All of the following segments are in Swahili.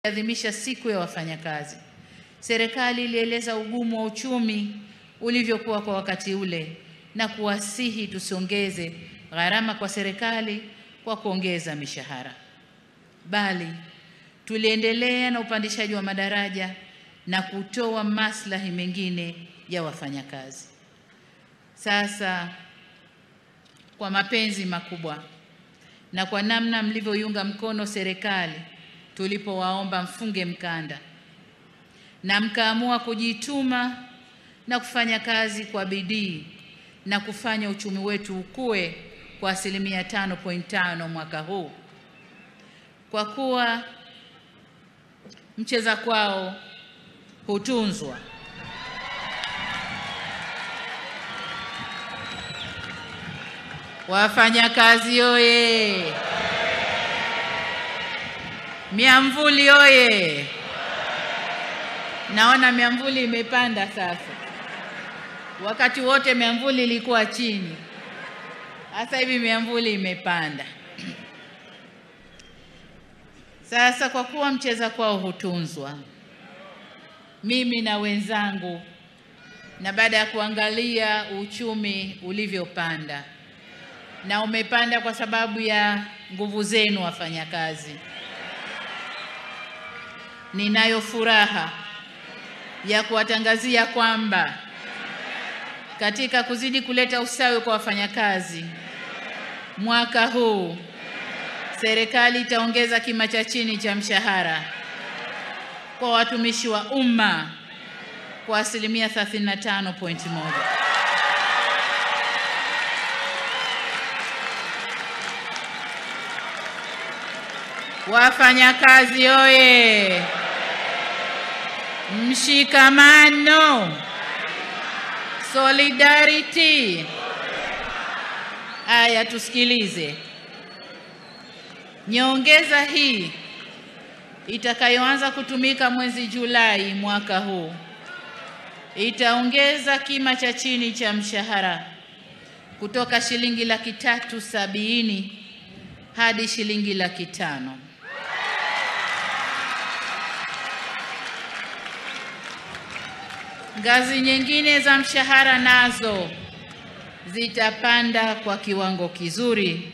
Adhimisha siku ya wafanyakazi, serikali ilieleza ugumu wa uchumi ulivyokuwa kwa wakati ule na kuwasihi tusiongeze gharama kwa serikali kwa kuongeza mishahara, bali tuliendelea na upandishaji wa madaraja na kutoa maslahi mengine ya wafanyakazi. Sasa kwa mapenzi makubwa na kwa namna mlivyoiunga mkono serikali tulipowaomba mfunge mkanda na mkaamua kujituma na kufanya kazi kwa bidii na kufanya uchumi wetu ukue kwa 5.5% mwaka huu, kwa kuwa mcheza kwao hutunzwa. Wafanyakazi oye! Miamvuli oye! Naona miamvuli imepanda sasa. Wakati wote miamvuli ilikuwa chini. Sasa hivi miamvuli imepanda. Sasa kwa kuwa mcheza kwao hutunzwa, mimi na wenzangu, na baada ya kuangalia uchumi ulivyopanda, na umepanda kwa sababu ya nguvu zenu wafanyakazi, ninayo furaha ya kuwatangazia kwamba katika kuzidi kuleta usawi kwa wafanyakazi, mwaka huu serikali itaongeza kima cha chini cha mshahara kwa watumishi wa umma kwa 35.1%. Wafanyakazi oye! Mshikamano, solidarity. Aya, tusikilize. Nyongeza hii itakayoanza kutumika mwezi Julai mwaka huu itaongeza kima cha chini cha mshahara kutoka shilingi 370,000 hadi shilingi 500,000. Ngazi nyingine za mshahara nazo zitapanda kwa kiwango kizuri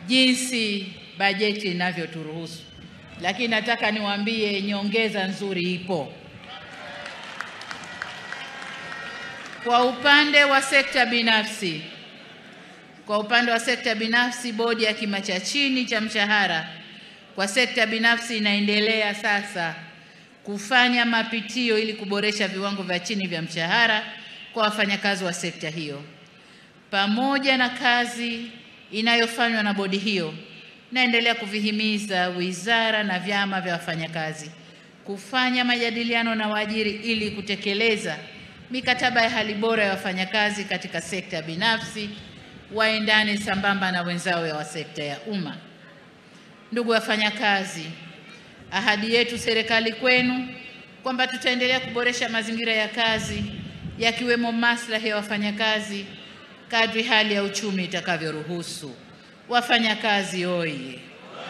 jinsi bajeti inavyoturuhusu. Lakini nataka niwaambie nyongeza nzuri ipo. Kwa upande wa sekta binafsi, bodi ya kima cha chini cha mshahara kwa sekta binafsi inaendelea sasa kufanya mapitio ili kuboresha viwango vya chini vya mshahara kwa wafanyakazi wa sekta hiyo. Pamoja na kazi inayofanywa na bodi hiyo, naendelea kuvihimiza wizara na vyama vya wafanyakazi kufanya majadiliano na waajiri ili kutekeleza mikataba ya hali bora ya wafanyakazi katika sekta binafsi waendane sambamba na wenzao wa sekta ya umma. Ndugu wafanyakazi, ahadi yetu serikali kwenu kwamba tutaendelea kuboresha mazingira ya kazi yakiwemo maslahi ya wafanyakazi kadri hali ya uchumi itakavyoruhusu. Wafanyakazi oye!